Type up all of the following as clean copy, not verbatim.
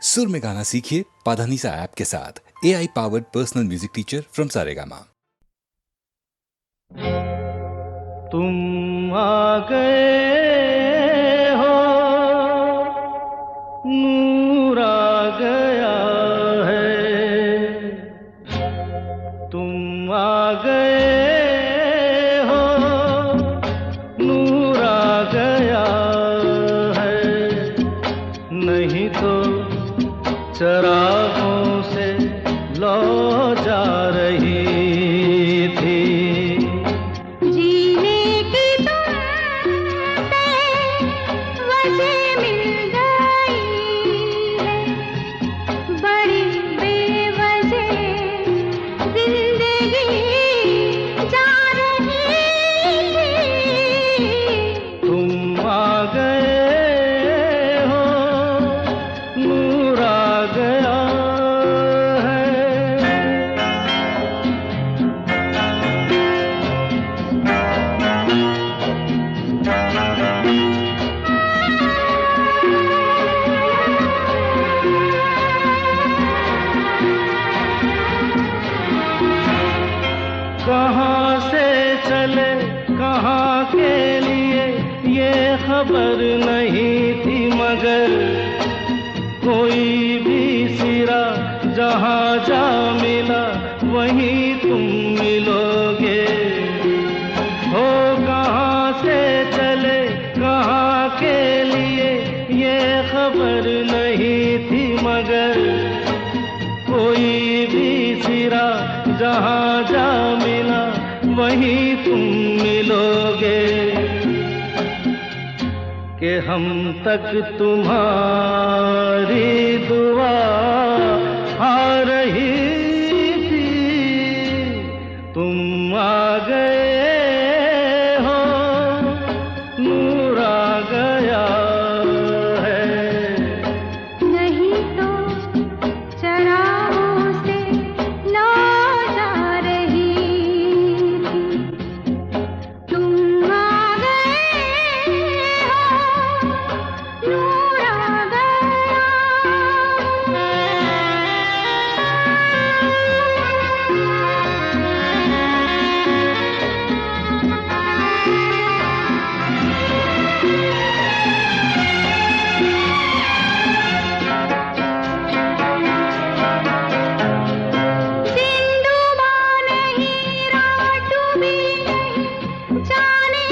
सुर में गाना सीखिए पाधानीसा ऐप के साथ। AI powered personal music teacher from Saregama. तुम आ गए हो, नूर आ गया है। तुम आ गए हो, नूर आ गया है। नहीं तो चरागों से लौ जा रही थी। कहाँ से चले कहाँ के लिए ये खबर नहीं थी, मगर कोई भी सिरा जहाँ जा मिला वहीं तुम मिलोगे। हो कहाँ से चले कहाँ के लिए ये खबर नहीं थी, मगर कोई भी सिरा जहाँ जा मिला वहीं तुम मिलोगे। कि हम तक तुम्हारी दुआ आ रही थी। तुम आ गए हो, नूर आ गया है। नहीं तो चरागों से लौ जा रही थी। तुम आ गए हो, नूर आ गया। सिंधुबा नहीं, रात भी नहीं, जाने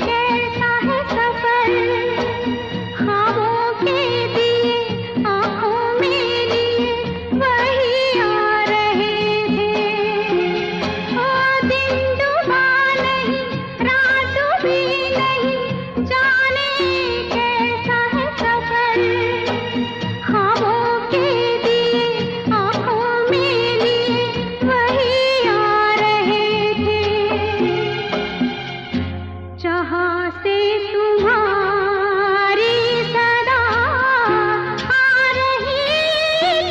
कैसा है सफर। ख्वाबों के दिए आँखों में लिए वही आ रहे थे। ओ सिंधुबा नहीं, रात भी नहीं, जाने कैसा है सफर। ख्वाबों के दिए आँखों में लिए वही आ रहे थे। जहाँ से तुम्हारी सदा आ रही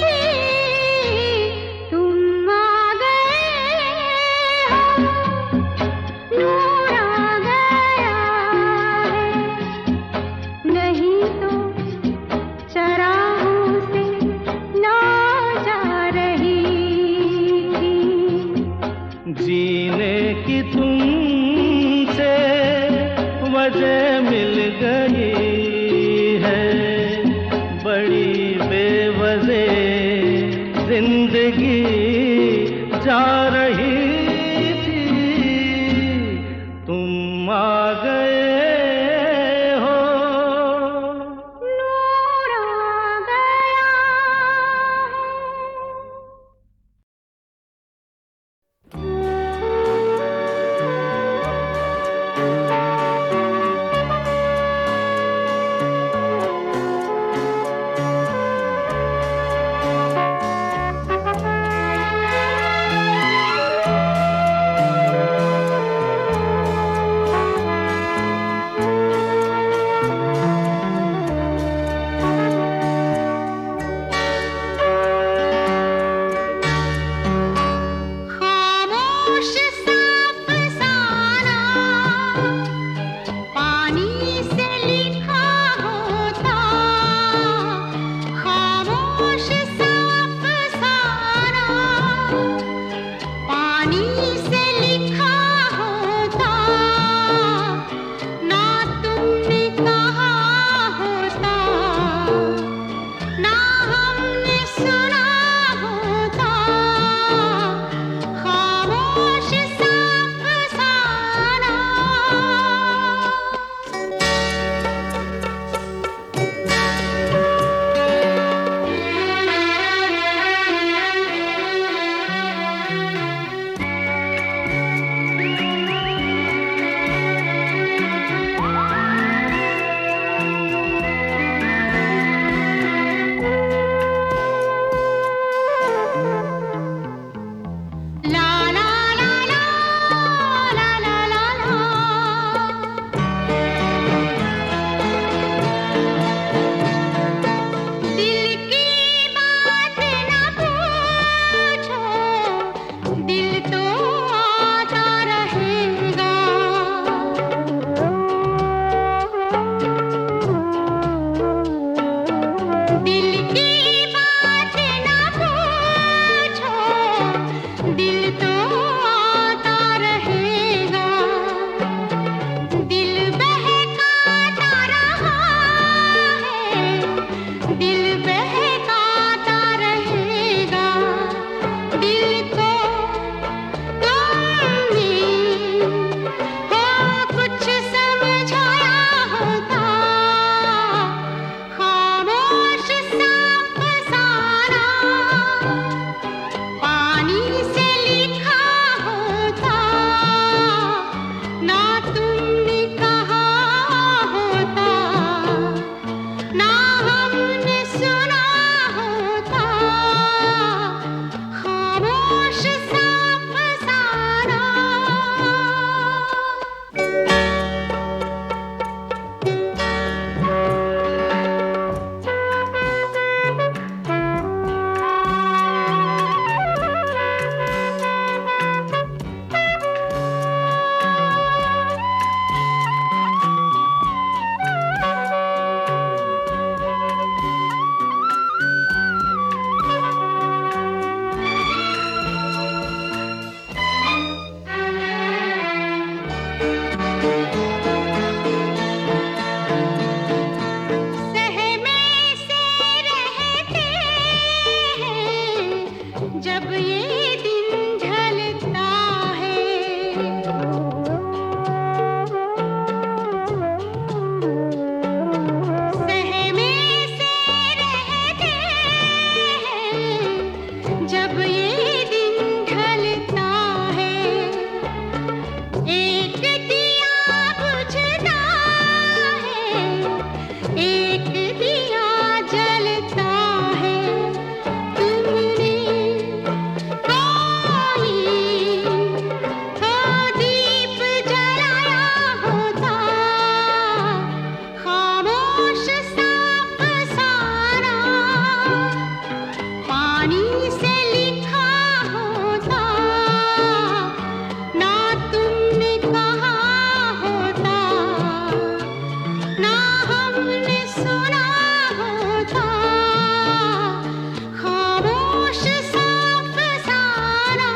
थी। तुम आ गए हो, नूर आ गया है। नहीं तो चरागों से लौ जा रही थी। जीने की तुमसे वजह मिल गई है। बड़ी बेवजह जिंदगी जा रही थी। तुम आ गए हो, नूर आ गया। जब ये दिन ढलता है, एक दिया बुझता है, एक दिया जलता है। तुमने कोई तो दीप जलाया होता, खामोश सा फसाना पानी से लिखा होता, ना तुमने कहा होता, ना हमने सुना होता, खामोश सा फसाना।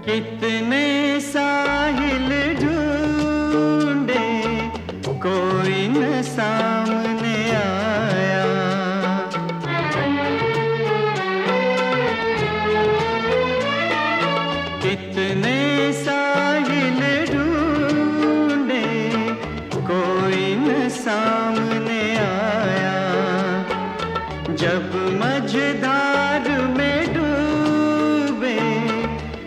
कितने साहिल ढूंढे, कोई न सामने आया। कितने साहिल ढूंढे, कोई न सामने आया। जब मझधार में डूबे,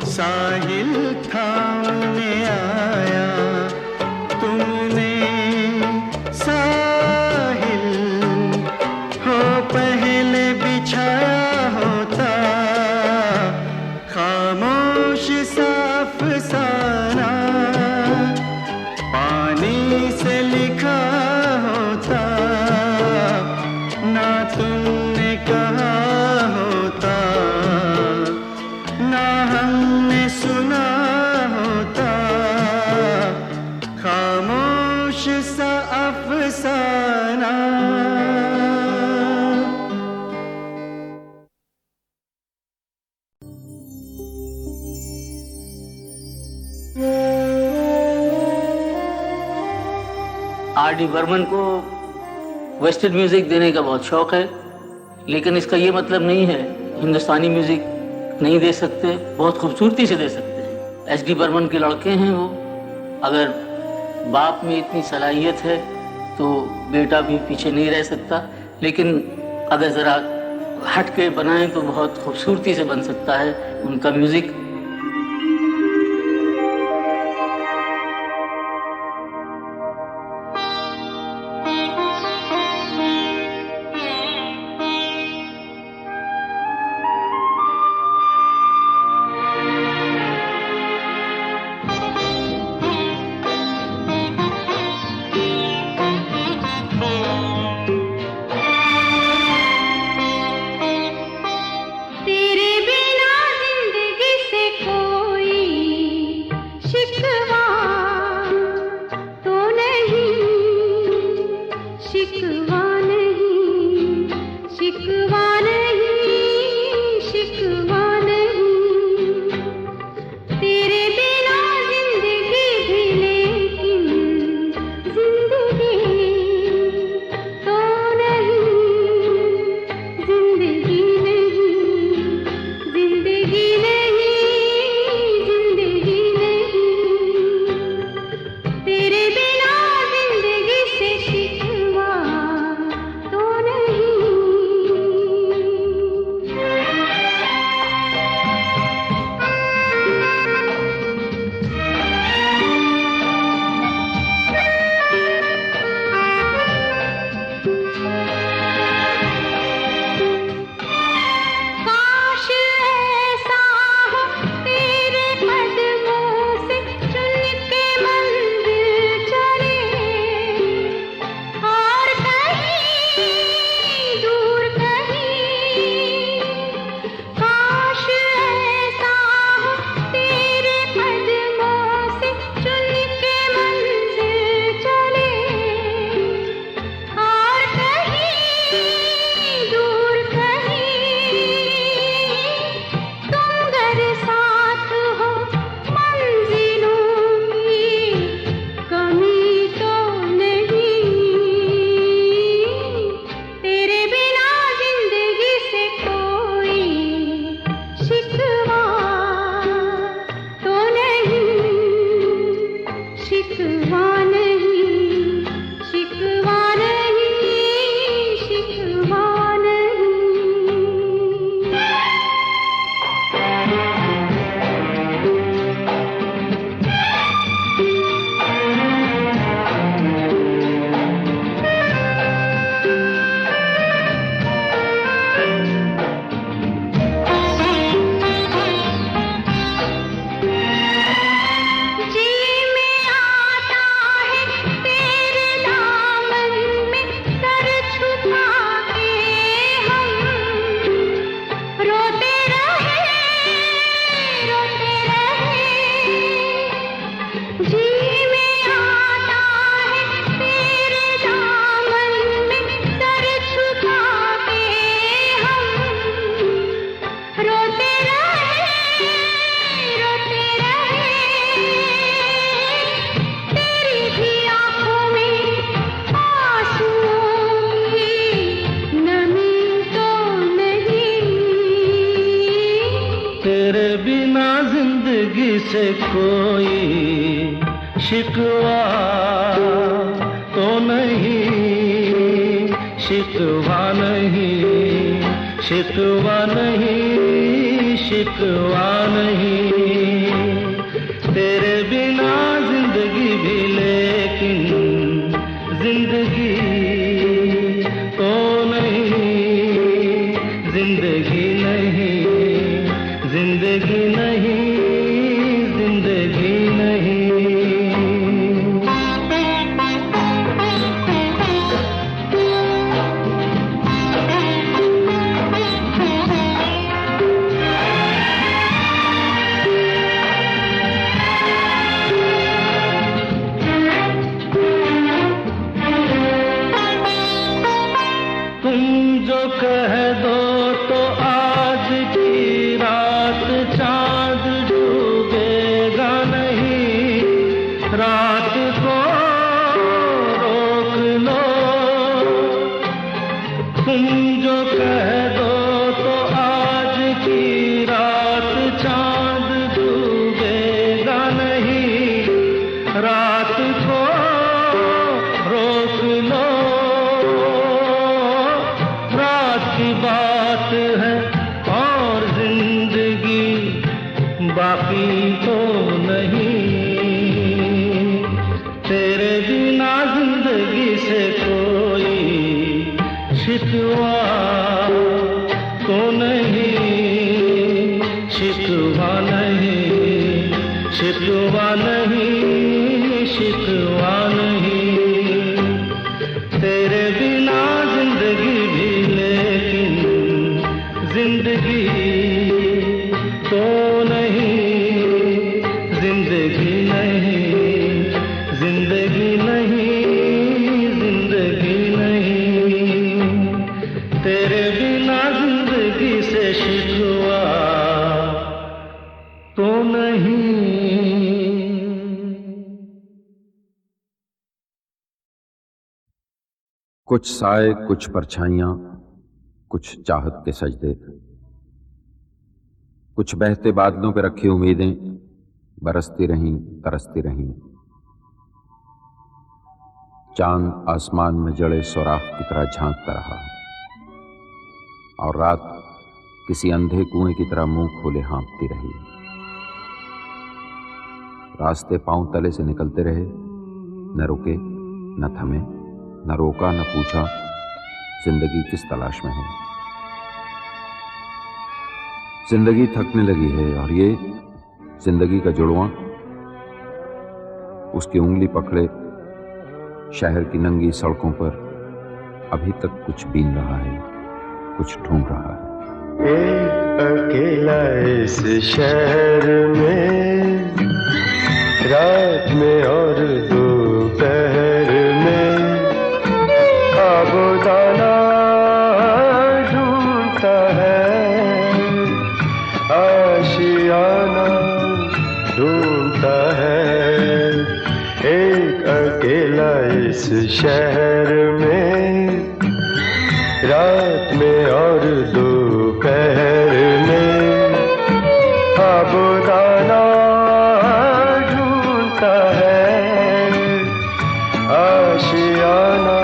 साहिल थामने आया। तुमने साहिल हो पहले बिछाया होता, खामोश सा अफसाना पानी से लिखा होता, ना तुमने कहा होता, ना हमने सुना होता, खामोश सा अफसाना। आर.डी. बर्मन को वेस्टर्न म्यूजिक देने का बहुत शौक है, लेकिन इसका ये मतलब नहीं है हिंदुस्तानी म्यूजिक नहीं दे सकते, बहुत खूबसूरती से दे सकते हैं। एस.डी. बर्मन के लड़के हैं वो। अगर बाप में इतनी सलाहियत है तो बेटा भी पीछे नहीं रह सकता, लेकिन अगर ज़रा हट के बनाएं तो बहुत खूबसूरती से बन सकता है उनका म्यूज़िक। तेरे बिना जिंदगी से कोई शिकवा तो नहीं, शिकवा नहीं, शिकवा नहीं, शिकवा नहीं। तेरे बिना जिंदगी भी, लेकिन जिंदगी तो नहीं, जिंदगी नहीं, जिंदगी नहीं, जिंदगी नहीं। तेरे बिना जिंदगी से शिकवा से कोई शिकवा तो नहीं, शिकवा नहीं, शिकवा नहीं, शिकवा नहीं। तेरे बिना जिंदगी भी लेकिन जिंदगी तो नहीं, जिंदगी नहीं, जिंदगी नहीं, जिंदगी नहीं। तुम जो कह दो तो आज की रात चांद डूबेगा नहीं, रात को रोक लो। तुम जो कह दो तो आज की रात चांद डूबेगा नहीं, रात को रोक लो। की बात है और जिंदगी बाकी तो नहीं। तेरे बिना जिंदगी से कोई शिकवा तो नहीं, शिकवा नहीं, शिकवा नहीं, शिकवा नहीं। तेरे बिना जिंदगी भी लेकिन जिंदगी तो नहीं, जिंदगी नहीं, जिंदगी नहीं, जिंदगी नहीं। तेरे बिना जिंदगी से शिकवा तो नहीं। कुछ साए, कुछ परछाइयां, कुछ चाहत के सजदे, कुछ बहते बादलों पे रखी उम्मीदें बरसती रहीं, तरसती रहीं। चांद आसमान में जड़े सुराख की तरह झांकता रहा और रात किसी अंधे कुएं की तरह मुंह खोले हाँफती रही। रास्ते पांव तले से निकलते रहे, न रुके, न थमे, न रोका, न पूछा जिंदगी किस तलाश में है। जिंदगी थकने लगी है और ये जिंदगी का जुड़वां उसकी उंगली पकड़े शहर की नंगी सड़कों पर अभी तक कुछ बीन रहा है, कुछ ढूंढ रहा है। एक अकेला इस शहर में, रात में और दोपहर में, खाबोदाना ढूंढता है, आशियाना ढूंढता है। एक अकेला इस शहर में, रात में और दोपहर में, खाबोदाना ढूंढता है, आशियाना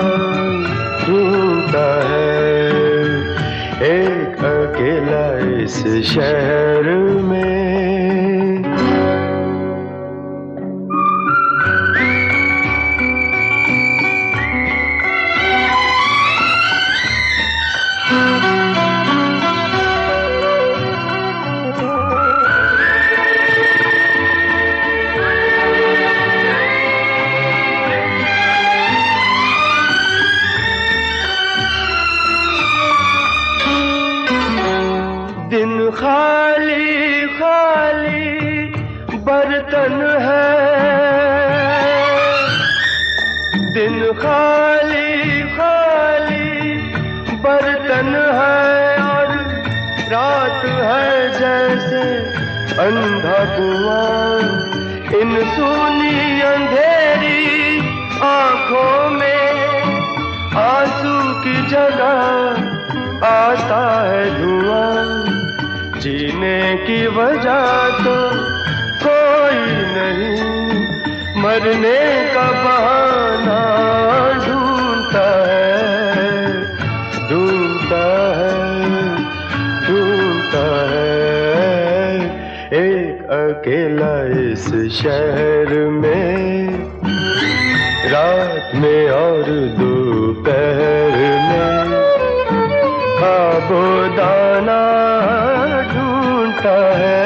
ढूंढता है। एक अकेला इस शहर में। दिन खाली खाली बर्तन है, दिन खाली खाली बर्तन है, और रात है जैसे अंधा कुआं। इन सूनी अंधेरी आंखों में आंसू की जगह आता है धुआं। जीने की वजह तो कोई नहीं, मरने का बहाना ढूंढता है, ढूंढता है, ढूंढता है। एक अकेला इस शहर में, रात में और दोपहर में, खाबोदाना ढूंढता है,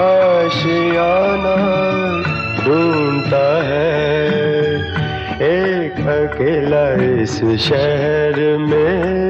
आशियाना ढूंढता है। एक अकेला इस शहर में।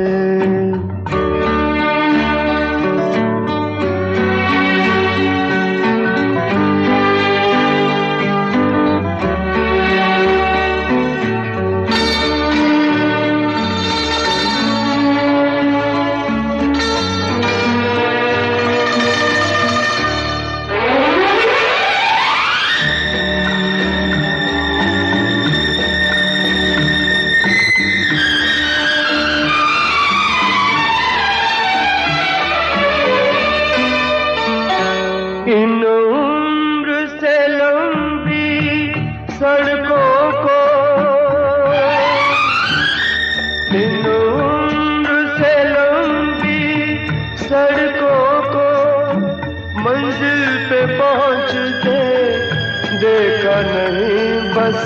बस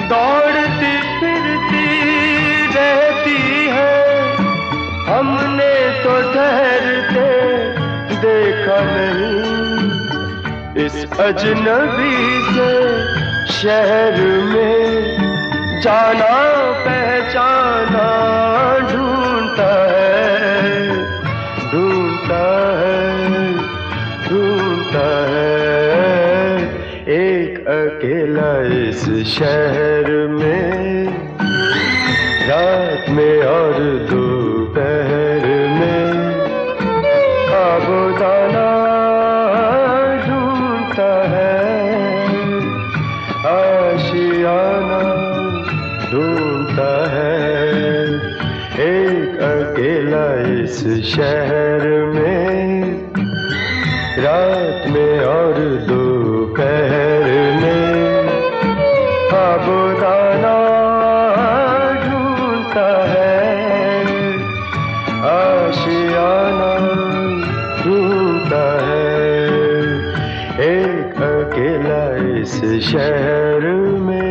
दौड़ती फिरती रहती है, हमने तो ठहरते देखा नहीं। इस अजनबी से शहर में जाना पहचाना ढूंढता है, ढूंढता है, ढूंढता है। एक अकेला इस शहर में, रात में और दोपहर में, खाबोदाना ढूंढता है, आशियाना ढूंढता है। एक अकेला इस शहर में, रात में और दोपहर में, खाबोदाना ढूंढता है, आशियाना ढूंढता है। एक अकेला इस शहर में।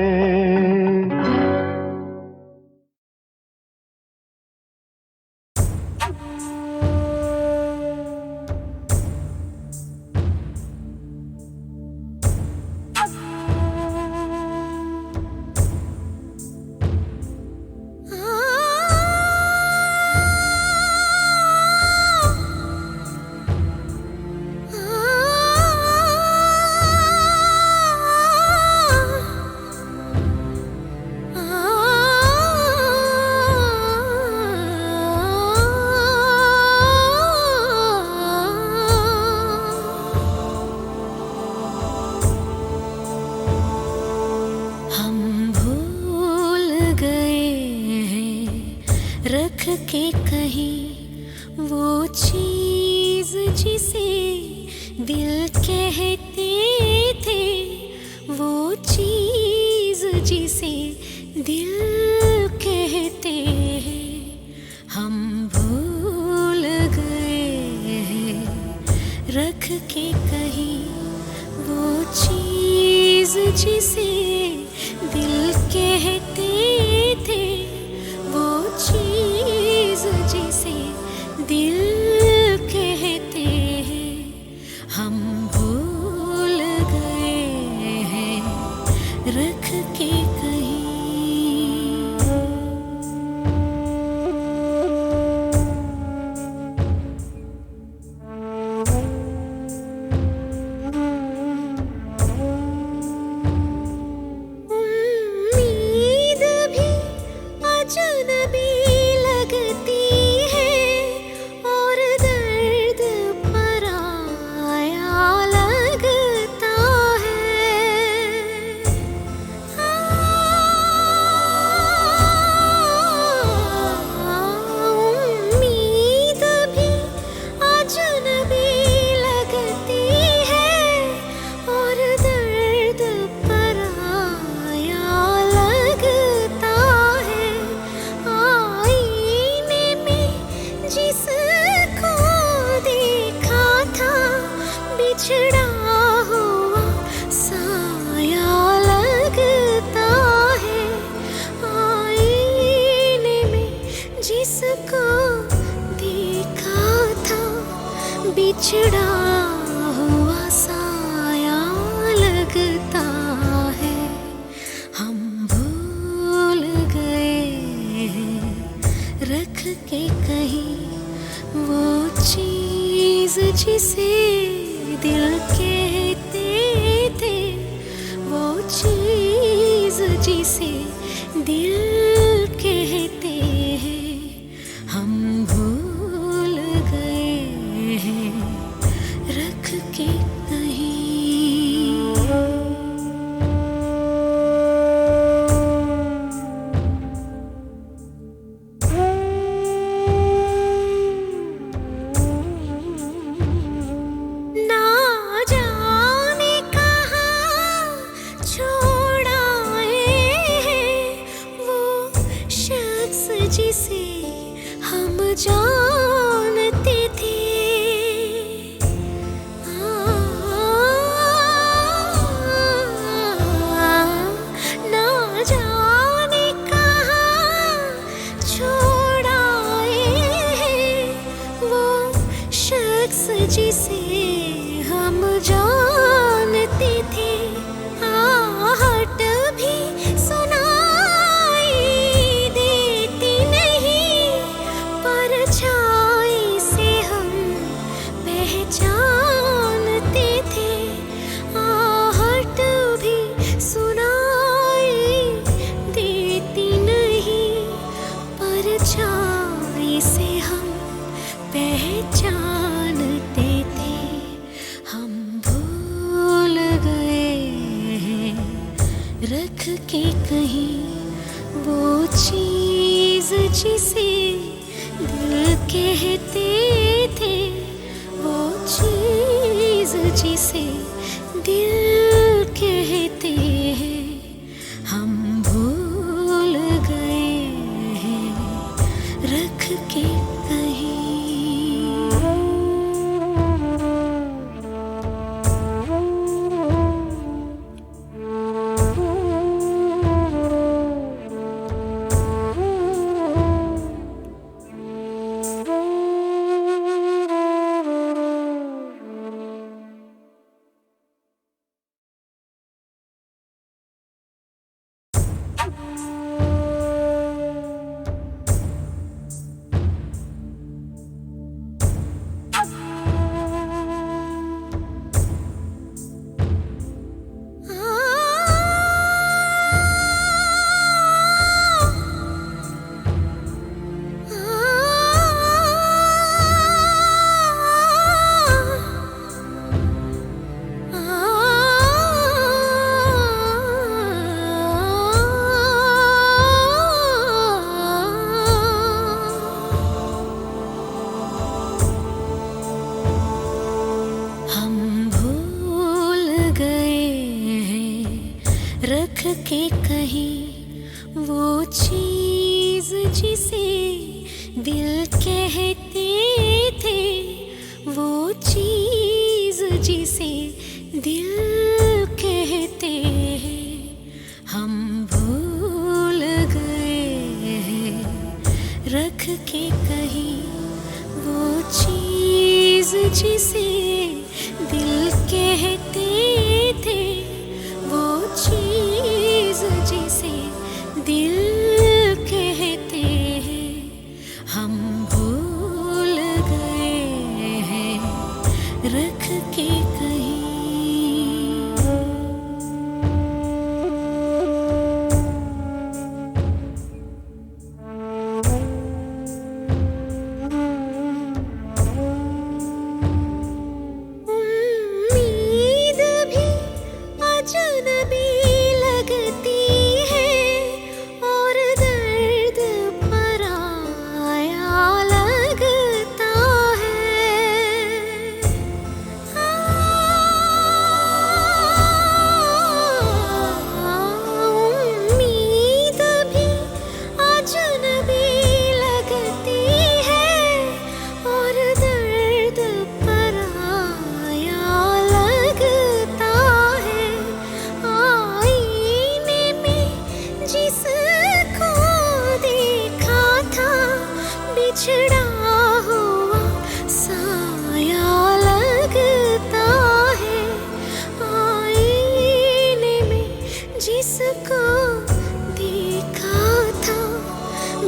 के कहीं वो चीज जिसे दिल कहते थे, वो चीज जिसे दिल कहते हैं, हम भूल गए हैं रख के कहीं वो चीज जिसे दिल कहते थे, वो चीज जिसे दिल कहते हैं, हम भूल गए हैं रख के कहीं। बिछड़ा हुआ साया लगता है, हम भूल गए रख के कहीं वो चीज जिसे दिल कहते थे, वो चीज जिसे दिल कहते हैं, हम भूल गए हैं रख के कहीं। ना जाने कहाँ छोड़ आए हैं वो शख्स जिसे हम जानते थे। ना जाने कहाँ छोड़ आए हैं वो शख्स जिसे हम जानते थे। आहट भी सुनाई देती नहीं, परछाई से हम पहचानते थे। आहट भी सुनाई देती नहीं, परछाई से हम पहचानते थे। हम भूल गए हैं रख के कहीं वो चीज जिसे दिल कहते थे, वो चीज जिसे दिल कहते हैं, हम भूल गए हैं रख के कहीं। रख के कहीं वो चीज जिसे दिल कहते थे, वो चीज जिसे दिल कहते हैं, हम भूल गए हैं रख के कहीं वो चीज जिसे दिल कहते थे, वो चीज जिसे दिल कहते हैं, हम भूल गए हैं रख के कहीं।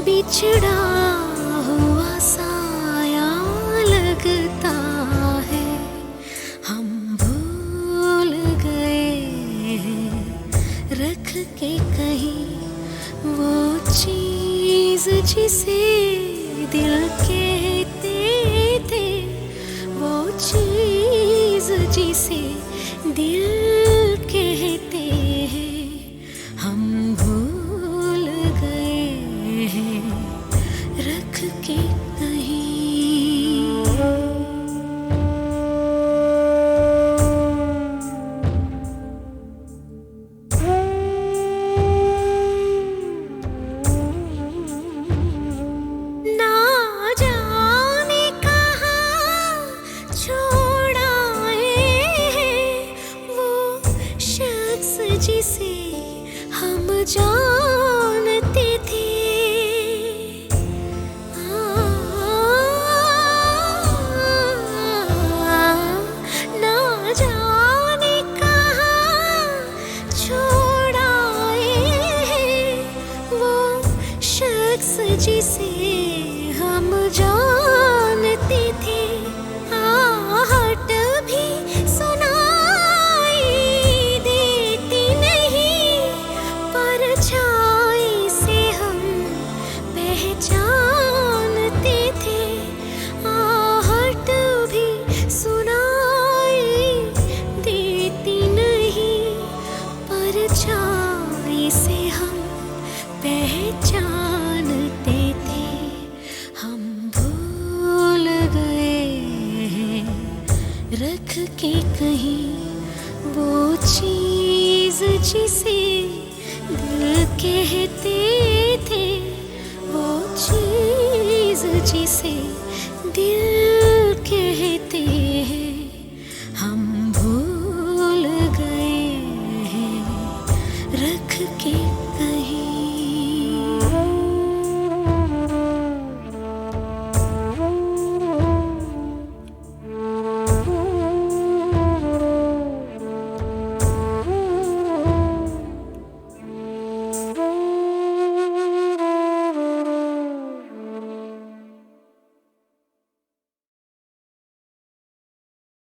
बिछड़ा हुआ साया लगता है, हम भूल गए हैं रख के कहीं वो चीज जिसे दिल कहते थे, वो चीज जिसे दिल कहते हैं, हम भूल गए हैं रख के कहीं। ना जाने कहाँ छोड़ आए हैं वो शख्स जिसे हम जानते थे। ना जाने कहाँ छोड़ आए हैं वो शख्स जिसे हम जानते थे।